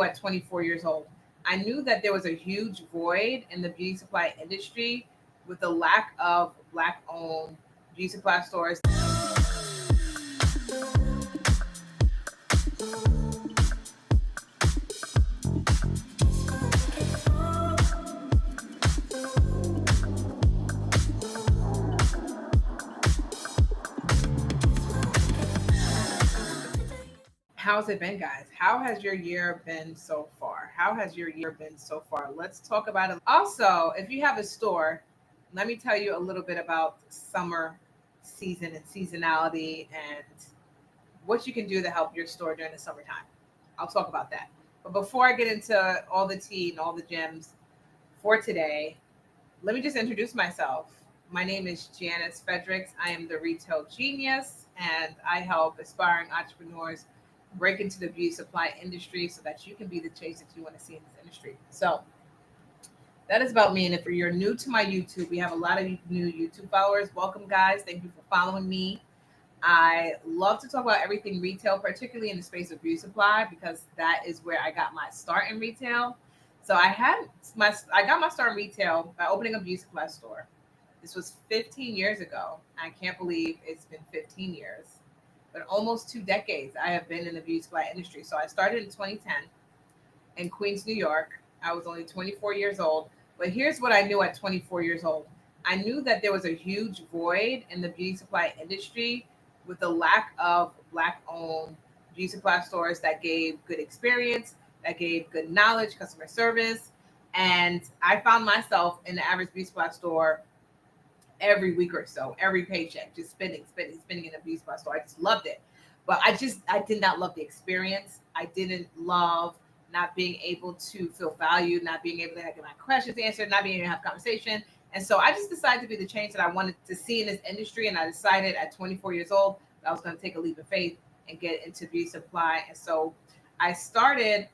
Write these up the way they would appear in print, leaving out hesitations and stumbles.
At 24 years old, I knew that there was a huge void in the beauty supply industry with the lack of Black owned beauty supply stores. How's it been, guys? How has your year been so far? How has your year been so far? Let's talk about it. Also, if you have a store, let me tell you a little bit about summer season and seasonality and what you can do to help your store during the summertime. I'll talk about that. But before I get into all the tea and all the gems for today, let me just introduce myself. My name is Janice Fredericks. I am the retail genius, and I help aspiring entrepreneurs break into the beauty supply industry so that you can be the change that you want to see in this industry. So that is about me. And if you're new to my YouTube, we have a lot of new YouTube followers. Welcome, guys. Thank you for following me. I love to talk about everything retail, particularly in the space of beauty supply, because that is where I got my start in retail. So I got my start in retail by opening a beauty supply store. This was 15 years ago. I can't believe it's been 15 years, but almost 2 decades I have been in the beauty supply industry. So I started in 2010 in Queens, New York. I was only 24 years old. But here's what I knew at 24 years old. I knew that there was a huge void in the beauty supply industry with the lack of Black owned beauty supply stores that gave good experience, that gave good knowledge, customer service. And I found myself in the average beauty supply store every week or so, every paycheck, just spending in a beauty supply store. I just loved it. But I did not love the experience. I didn't love not being able to feel valued, not being able to get my questions answered, not being able to have conversation. And so I just decided to be the change that I wanted to see in this industry. And I decided at 24 years old that I was going to take a leap of faith and get into beauty supply. And so I started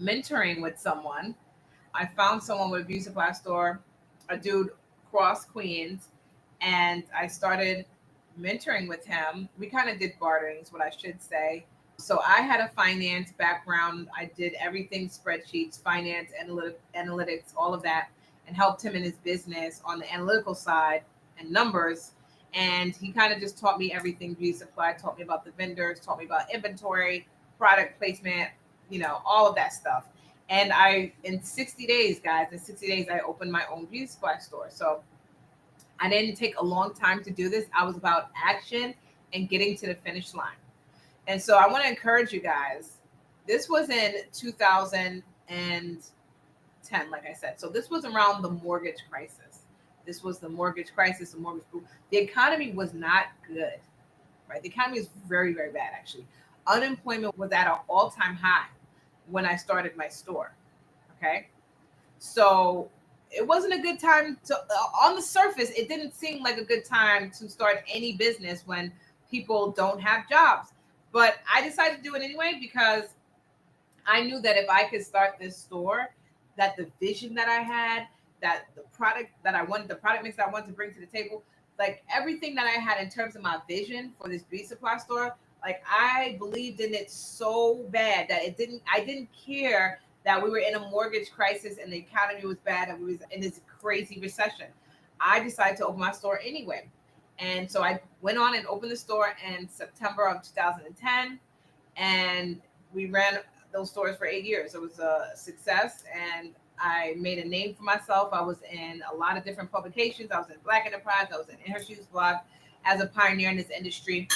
mentoring with someone. I found someone with a beauty supply store, a dude across Queens, and I started mentoring with him. We kind of did bartering, is what I should say. So I had a finance background. I did everything spreadsheets, finance, analytics, all of that, and helped him in his business on the analytical side and numbers. And he kind of just taught me everything beauty supply, taught me about the vendors, taught me about inventory, product placement, all of that stuff. And in 60 days, guys, in 60 days, I opened my own beauty supply store. So I didn't take a long time to do this. I was about action and getting to the finish line. And so I want to encourage you guys. This was in 2010, like I said. So this was around the mortgage crisis. This was the mortgage crisis, the mortgage boom. The economy was not good, right? The economy is very, very bad, actually. Unemployment was at an all-time high when I started my store. Okay. So it wasn't a good time on the surface, it didn't seem like a good time to start any business when people don't have jobs. But I decided to do it anyway because I knew that if I could start this store, that the vision that I had, that the product that I wanted, the product mix that I wanted to bring to the table, like everything that I had in terms of my vision for this beauty supply store, like I believed in it so bad that I didn't care that we were in a mortgage crisis and the economy was bad and we was in this crazy recession. I decided to open my store anyway. And so I went on and opened the store in September of 2010. And we ran those stores for 8 years. It was a success. And I made a name for myself. I was in a lot of different publications. I was in Black Enterprise. I was in Her Shoes blog as a pioneer in this industry.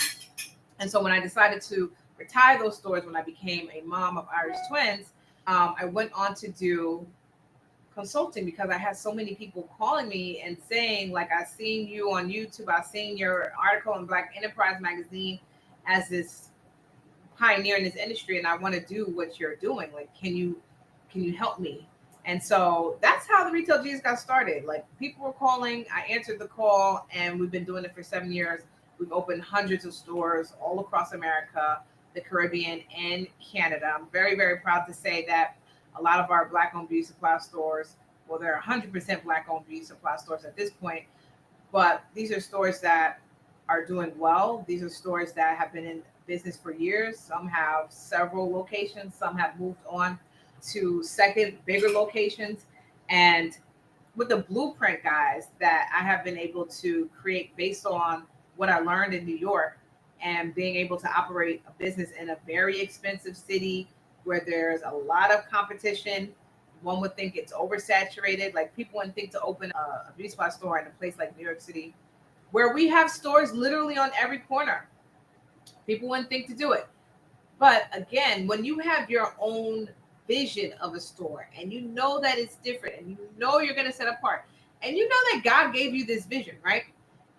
And so when I decided to retire those stores, when I became a mom of Irish twins, I went on to do consulting because I had so many people calling me and saying, like, I seen you on YouTube, I seen your article in Black Enterprise magazine as this pioneer in this industry, and I want to do what you're doing. Like, can you help me? And so that's how the Retail Genius got started. Like, people were calling, I answered the call, and we've been doing it for 7 years. We've opened hundreds of stores all across America, the Caribbean, and Canada. I'm very, very proud to say that a lot of our Black-owned beauty supply stores, well, they're 100% Black-owned beauty supply stores at this point, but these are stores that are doing well. These are stores that have been business for years. Some have several locations. Some have moved on to second, bigger locations. And with the blueprint, guys, that I have been able to create based on what I learned in New York and being able to operate a business in a very expensive city where there's a lot of competition. One would think it's oversaturated. Like people wouldn't think to open a beauty supply store in a place like New York City, where we have stores literally on every corner. People wouldn't think to do it. But again, when you have your own vision of a store and you know that it's different and you know you're going to set apart and you know that God gave you this vision, right?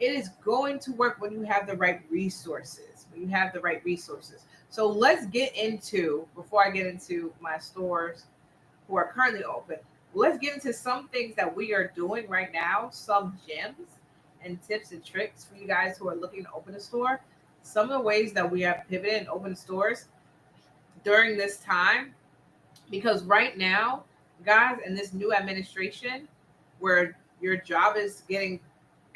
It is going to work when you have the right resources. When you have the right resources. So let's get into, before I get into my stores who are currently open, let's get into some things that we are doing right now, some gems and tips and tricks for you guys who are looking to open a store. Some of the ways that we have pivoted and opened stores during this time, because right now, guys, in this new administration where your job is getting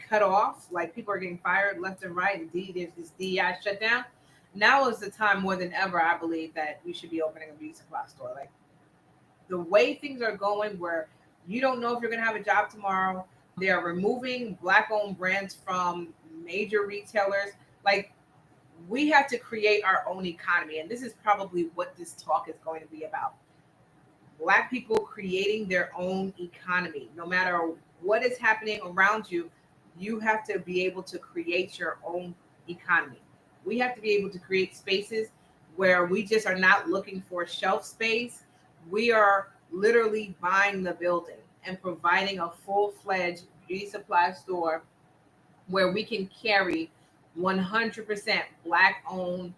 cut off, like people are getting fired left and right, and there's this DEI shutdown. Now is the time more than ever, I believe, that we should be opening a beauty supply store. Like the way things are going, where you don't know if you're going to have a job tomorrow. They are removing Black-owned brands from major retailers. Like we have to create our own economy, and this is probably what this talk is going to be about. Black people creating their own economy. No matter what is happening around you, you have to be able to create your own economy. We have to be able to create spaces where we just are not looking for shelf space. We are literally buying the building and providing a full-fledged beauty supply store where we can carry 100% Black-owned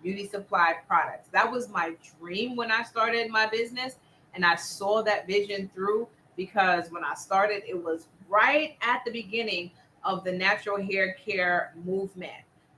beauty supply products. That was my dream when I started my business, and I saw that vision through, because when I started, it was right at the beginning of the natural hair care movement,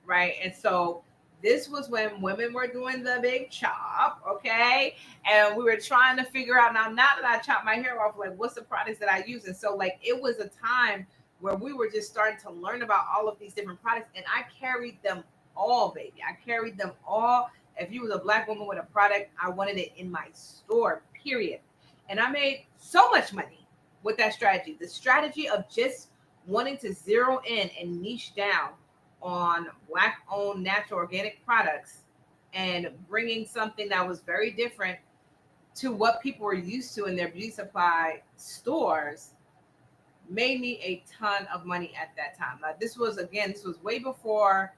right? And so this was when women were doing the big chop, okay? And we were trying to figure out, now that I chop my hair off, like what's the products that I use? And so like it was a time where we were just starting to learn about all of these different products, and I carried them all, baby. I carried them all. If you was a Black woman with a product, I wanted it in my store, period. And I made so much money with that strategy. The strategy of just wanting to zero in and niche down on Black-owned natural organic products and bringing something that was very different to what people were used to in their beauty supply stores made me a ton of money at that time. Now, this was way before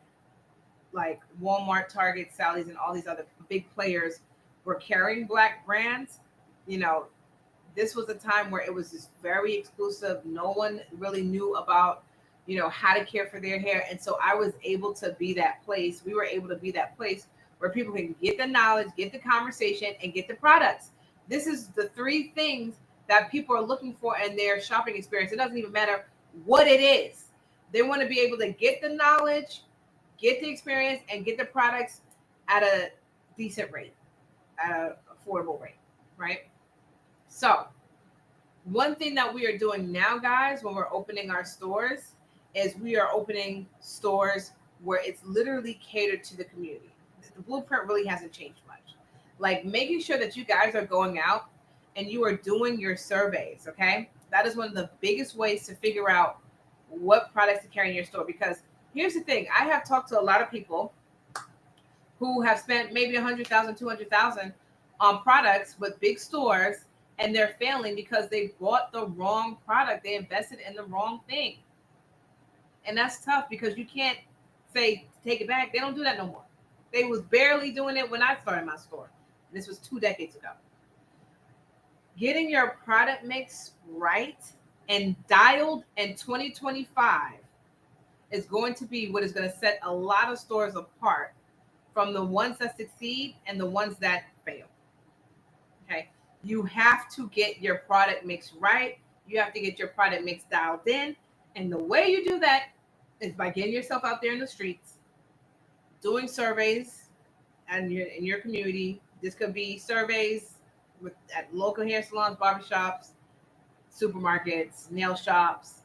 like Walmart, Target, Sally's, and all these other big players were carrying Black brands. You know, this was a time where it was just very exclusive. No one really knew about, how to care for their hair. And so I was able to be that place. We were able to be that place where people can get the knowledge, get the conversation, and get the products. This is the three things that people are looking for in their shopping experience. It doesn't even matter what it is. They want to be able to get the knowledge, get the experience, and get the products at a decent rate, at an affordable rate, right? So one thing that we are doing now, guys, when we're opening our stores, is we are opening stores where it's literally catered to the community. The blueprint really hasn't changed much. Like making sure that you guys are going out and you are doing your surveys, okay? That is one of the biggest ways to figure out what products to carry in your store. Because here's the thing, I have talked to a lot of people who have spent maybe 100,000, 200,000 on products with big stores, and they're failing because they bought the wrong product. They invested in the wrong thing. And that's tough because you can't say, take it back. They don't do that no more. They was barely doing it when I started my store. This was 2 decades ago. Getting your product mix right and dialed in 2025 is going to be what is going to set a lot of stores apart from the ones that succeed and the ones that fail. Okay. You have to get your product mix right. You have to get your product mix dialed in. And the way you do that is by getting yourself out there in the streets, doing surveys and in your community. This could be surveys at local hair salons, barbershops, supermarkets, nail shops.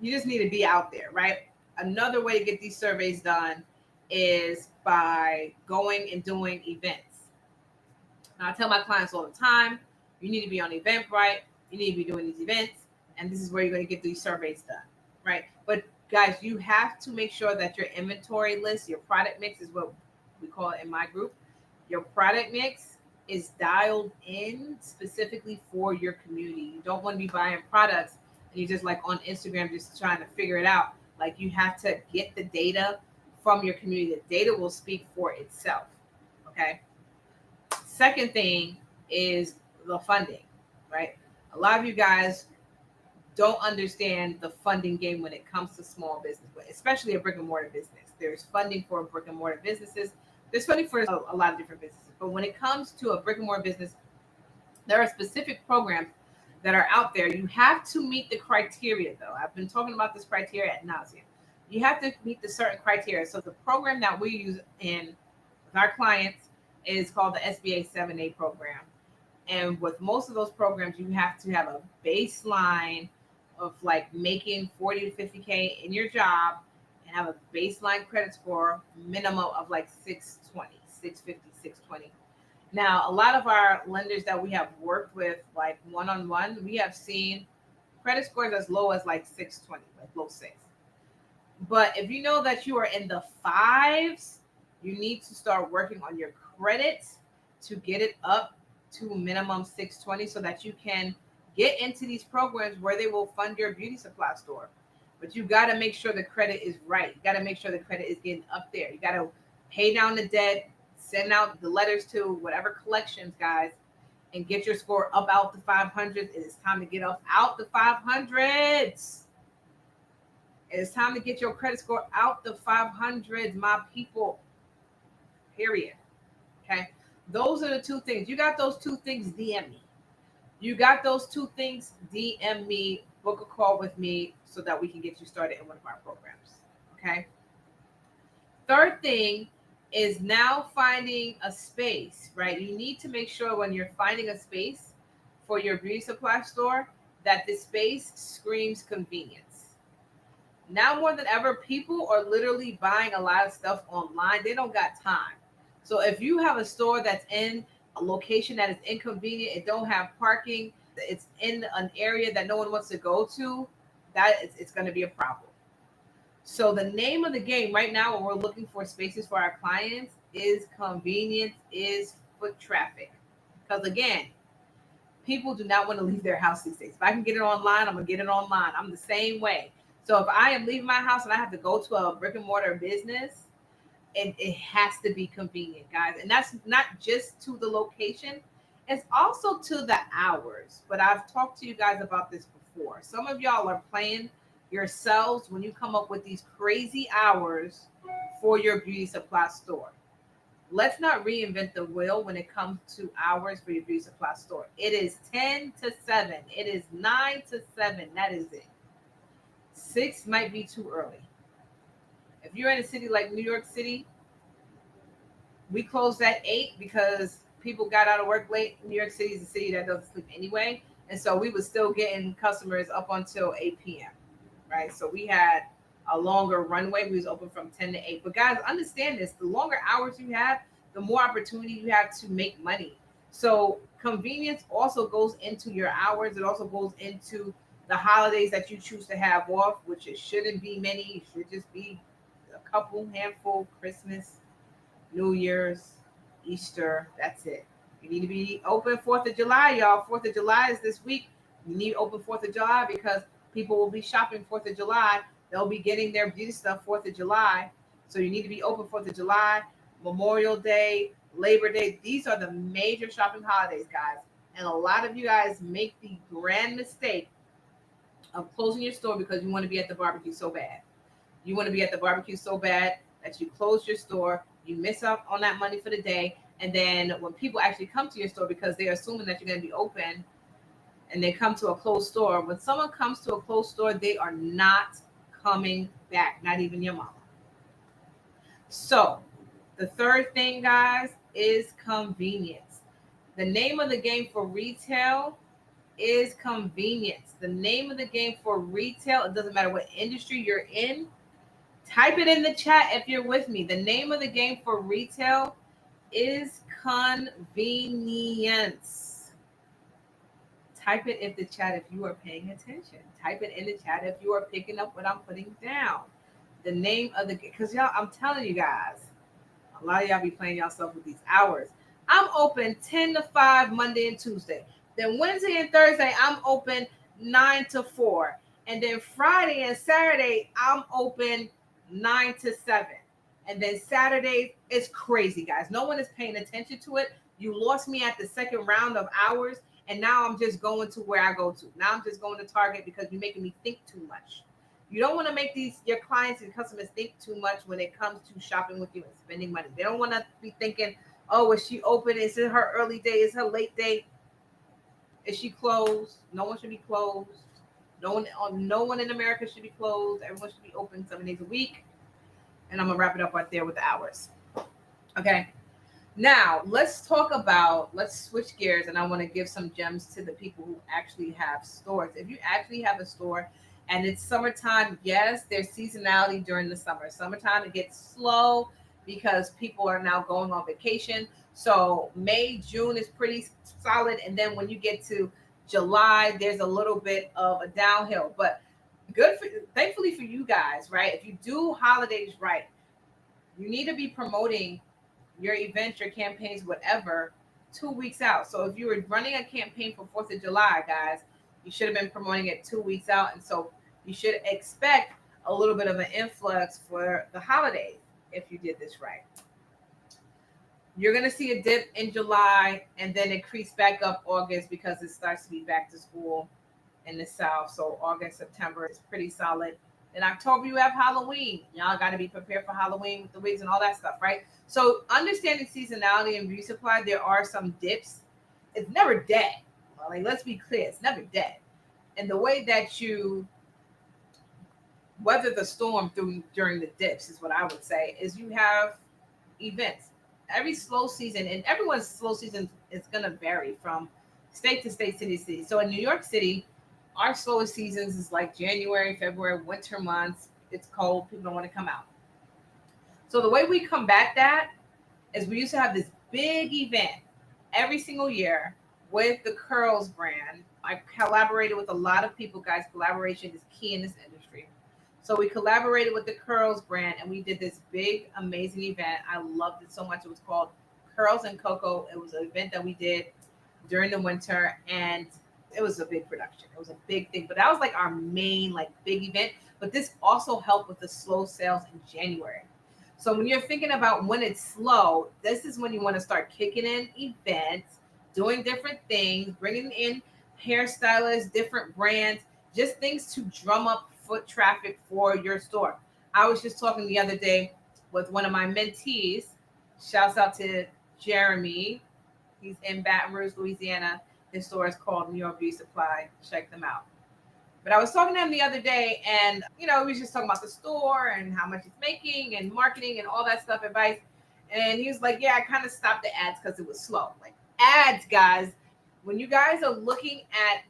You just need to be out there, right? Another way to get these surveys done is by going and doing events. Now, I tell my clients all the time, you need to be on Eventbrite, you need to be doing these events, and this is where you're going to get these surveys done, right? But guys, you have to make sure that your inventory list, your product mix is what we call it in my group. Your product mix is dialed in specifically for your community. You don't want to be buying products and you're just like on Instagram just trying to figure it out. Like you have to get the data from your community. The data will speak for itself. Okay. Second thing is the funding, right? A lot of you guys don't understand the funding game when it comes to small business, especially a brick and mortar business. There's funding for brick and mortar businesses. There's funding for a lot of different businesses. But when it comes to a brick and mortar business, there are specific programs that are out there. You have to meet the criteria, though. I've been talking about this criteria ad nauseum. You have to meet the certain criteria. So the program that we use with our clients is called the SBA 7A program. And with most of those programs, you have to have a baseline of like making 40 to 50K in your job and have a baseline credit score minimum of like 620, 650, 620. Now, a lot of our lenders that we have worked with, like one-on-one, we have seen credit scores as low as like 620, like low six. But if you know that you are in the fives, you need to start working on your credit to get it up to minimum 620 so that you can get into these programs where they will fund your beauty supply store. But you got to make sure the credit is right. You got to make sure the credit is getting up there. You got to pay down the debt, send out the letters to whatever collections, guys, and get your score up out the 500s. It is time to get up out the 500s. It is time to get your credit score out the 500s, my people. Period. Okay. Those are the two things. You got those two things, DM me. You got those two things, DM me, book a call with me so that we can get you started in one of our programs. Okay. Third thing is now finding a space, right? You need to make sure when you're finding a space for your beauty supply store that the space screams convenience. Now more than ever, people are literally buying a lot of stuff online. They don't got time. So if you have a store that's in a location that is inconvenient, it don't have parking, it's in an area that no one wants to go to, it's going to be a problem. So the name of the game right now when we're looking for spaces for our clients is convenience, is foot traffic. Because again, people do not want to leave their house these days. If I can get it online, I'm going to get it online. I'm the same way. So if I am leaving my house and I have to go to a brick and mortar business, it has to be convenient, guys. And that's not just to the location, it's also to the hours. But I've talked to you guys about this before. Some of y'all are playing yourselves when you come up with these crazy hours for your beauty supply store. Let's not reinvent the wheel when it comes to hours for your beauty supply store. It is 10 to 7. It is 9 to 7. That is it. 6 might be too early. If you're in a city like New York City, we closed at 8 because people got out of work late. New York City is a city that doesn't sleep anyway. And so we were still getting customers up until 8 p.m. Right? So we had a longer runway. We was open from 10 to 8. But guys, understand this. The longer hours you have, the more opportunity you have to make money. So convenience also goes into your hours. It also goes into the holidays that you choose to have off, which it shouldn't be many. It should just be a couple, handful, Christmas, New Year's, Easter. That's it. You need to be open 4th of July, y'all. 4th of July is this week. You need to open 4th of July because people will be shopping 4th of July. They'll be getting their beauty stuff 4th of July. So you need to be open 4th of July, Memorial Day, Labor Day. These are the major shopping holidays, guys. And a lot of you guys make the grand mistake of closing your store because you want to be at the barbecue so bad. You want to be at the barbecue so bad that you close your store, you miss out on that money for the day. And then when people actually come to your store because they're assuming that you're going to be open and they come to a closed store, when someone comes to a closed store, they are not coming back, not even your mama. So the third thing, guys, is convenience. The name of the game for retail is convenience. The name of the game for retail, it doesn't matter what industry you're in, Type it in the chat if you're with me. The name of the game for retail is convenience. Type it in the chat if you are paying attention. Type it in the chat if you are picking up what I'm putting down. The name of the game, because y'all, I'm telling you guys, a lot of y'all be playing yourself with these hours. I'm open 10 to 5 Monday and Tuesday. Then Wednesday and Thursday, I'm open 9 to 4. And then Friday and Saturday, I'm open 9 to 7. And then Saturdays, it's crazy, guys. No one is paying attention to it. You lost me at the second round of hours. And now I'm just going to where I go to. Now I'm just going to Target because you're making me think too much. You don't want to make your clients and customers think too much when it comes to shopping with you and spending money. They don't want to be thinking, oh, is she open? Is it her early day? Is her late day? Is she closed? No one should be closed. No one in America should be closed. Everyone should be open 7 days a week. And I'm going to wrap it up right there with the hours. Okay. Now, let's switch gears, and I want to give some gems to the people who actually have stores. If you actually have a store and it's summertime, yes, there's seasonality during the summer. Summertime, it gets slow because people are now going on vacation. So May, June is pretty solid. And then when you get to July, there's a little bit of a downhill. But thankfully for you guys, right? If you do holidays right, you need to be promoting your events, your campaigns, whatever, 2 weeks out. So if you were running a campaign for 4th of July, guys, you should have been promoting it 2 weeks out. And so you should expect a little bit of an influx for the holidays if you did this right. You're going to see a dip in July and then increase back up August because it starts to be back to school in the South. So August, September is pretty solid. In October, you have Halloween. Y'all got to be prepared for Halloween with the wigs and all that stuff, right? So understanding seasonality and beauty supply, there are some dips. It's never dead. Like, let's be clear, it's never dead. And the way that you weather the storm during the dips is what I would say is you have events. Every slow season, and everyone's slow season is going to vary from state to state, city to city. So in New York City, our slowest seasons is like January, February, winter months. It's cold. People don't want to come out. So the way we combat that is we used to have this big event every single year with the Curls brand. I collaborated with a lot of people, guys. Collaboration is key in this industry. So we collaborated with the Curls brand and we did this big, amazing event. I loved it so much. It was called Curls and Cocoa. It was an event that we did during the winter and it was a big production. It was a big thing, but that was like our main big event. But this also helped with the slow sales in January. So when you're thinking about when it's slow, this is when you want to start kicking in events, doing different things, bringing in hairstylists, different brands, just things to drum up foot traffic for your store. I was just talking the other day with one of my mentees. Shouts out to Jeremy. He's in Baton Rouge, Louisiana. His store is called New York Beauty Supply. Check them out. But I was talking to him the other day and, we was just talking about the store and how much it's making and marketing and all that stuff, advice. And he was like, yeah, I kind of stopped the ads because it was slow. Like ads, guys, when you guys are looking at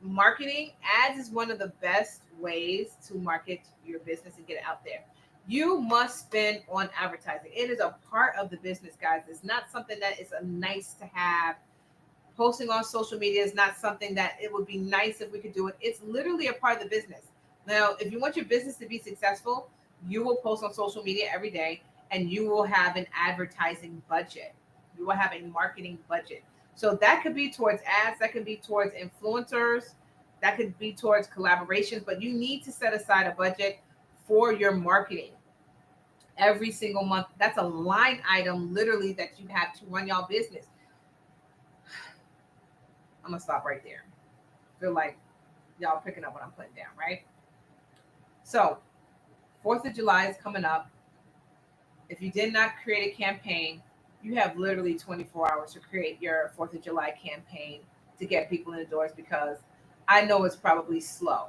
marketing, ads is one of the best ways to market your business and get it out there. You must spend on advertising. It is a part of the business, guys. It's not something that is a nice to have. Posting on social media is not something that it would be nice if we could do it. It's literally a part of the business. Now, if you want your business to be successful, you will post on social media every day and you will have an advertising budget. You will have a marketing budget. So that could be towards ads, that could be towards influencers, that could be towards collaborations, but you need to set aside a budget for your marketing every single month. That's a line item literally that you have to run your business. I'm gonna stop right there. Feel like y'all picking up what I'm putting down, right? So 4th of July is coming up. If you did not create a campaign, you have literally 24 hours to create your 4th of July campaign to get people in the doors because I know it's probably slow.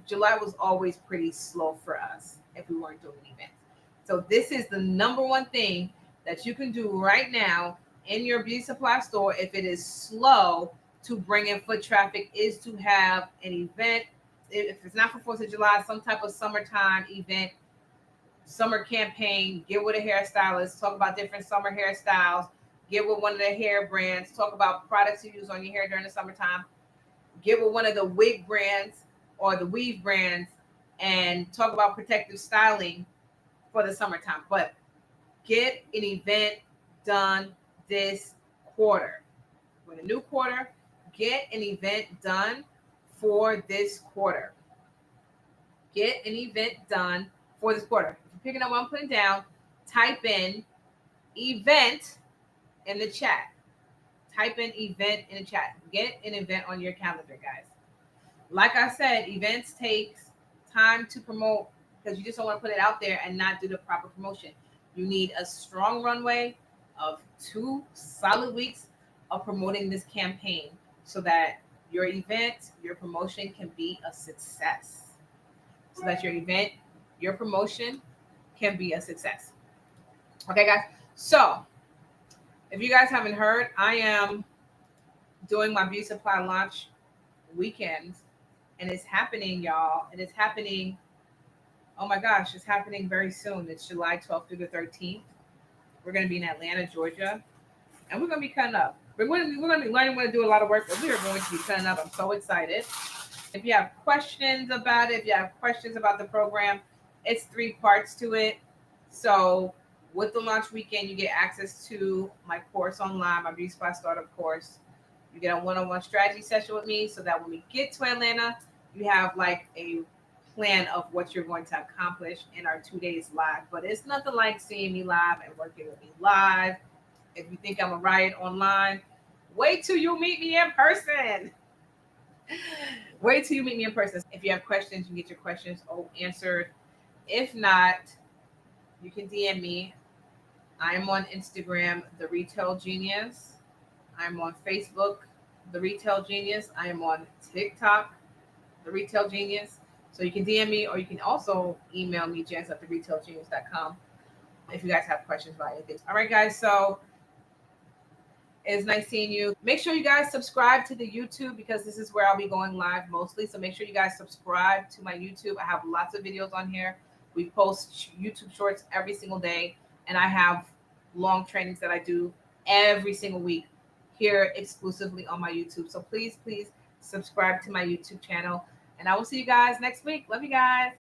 July was always pretty slow for us if we weren't doing events. So this is the number one thing that you can do right now in your beauty supply store if it is slow to bring in foot traffic is to have an event. If it's not for 4th of July, some type of summertime event summer campaign. Get with a hairstylist. Talk about different summer hairstyles. Get with one of the hair brands. Talk about products you use on your hair during the summertime. Get with one of the wig brands or the weave brands and talk about protective styling for the summertime. But get an event done this quarter. With a new quarter, get an event done for this quarter. Get an event done for this quarter. If you're picking up what I'm putting down, type in event in the chat. Type in event in the chat. Get an event on your calendar, guys. Like I said, events takes time to promote because you just don't want to put it out there and not do the proper promotion. You need a strong runway of 2 solid weeks of promoting this campaign so that your event, your promotion can be a success. So that your event, your promotion can be a success. Okay, guys. So if you guys haven't heard, I am doing my beauty supply launch weekends, and it's happening, y'all. And it's happening. Oh my gosh, it's happening very soon. It's July 12th through the 13th. We're going to be in Atlanta, Georgia, and we're going to be cutting up. We're going to be learning. We're going to do a lot of work, but we are going to be cutting up. I'm so excited. If you have questions about it, if you have questions about the program, it's 3 parts to it. So with the launch weekend, you get access to my course online, my Beauty Supply Startup course. You get a one-on-one strategy session with me so that when we get to Atlanta, you have like a plan of what you're going to accomplish in our 2 days live. But it's nothing like seeing me live and working with me live. If you think I'm a riot online, wait till you meet me in person. Wait till you meet me in person. If you have questions, you can get your questions answered. If not, you can DM me. I'm on Instagram, The Retail Genius. I'm on Facebook, The Retail Genius. I am on TikTok, The Retail Genius. So you can DM me, or you can also email me, jess@theretailgenius.com, if you guys have questions about anything. All right, guys. So it's nice seeing you. Make sure you guys subscribe to the YouTube because this is where I'll be going live mostly. So make sure you guys subscribe to my YouTube. I have lots of videos on here. We post YouTube shorts every single day. And I have long trainings that I do every single week here exclusively on my YouTube. So please, please subscribe to my YouTube channel. And I will see you guys next week. Love you guys.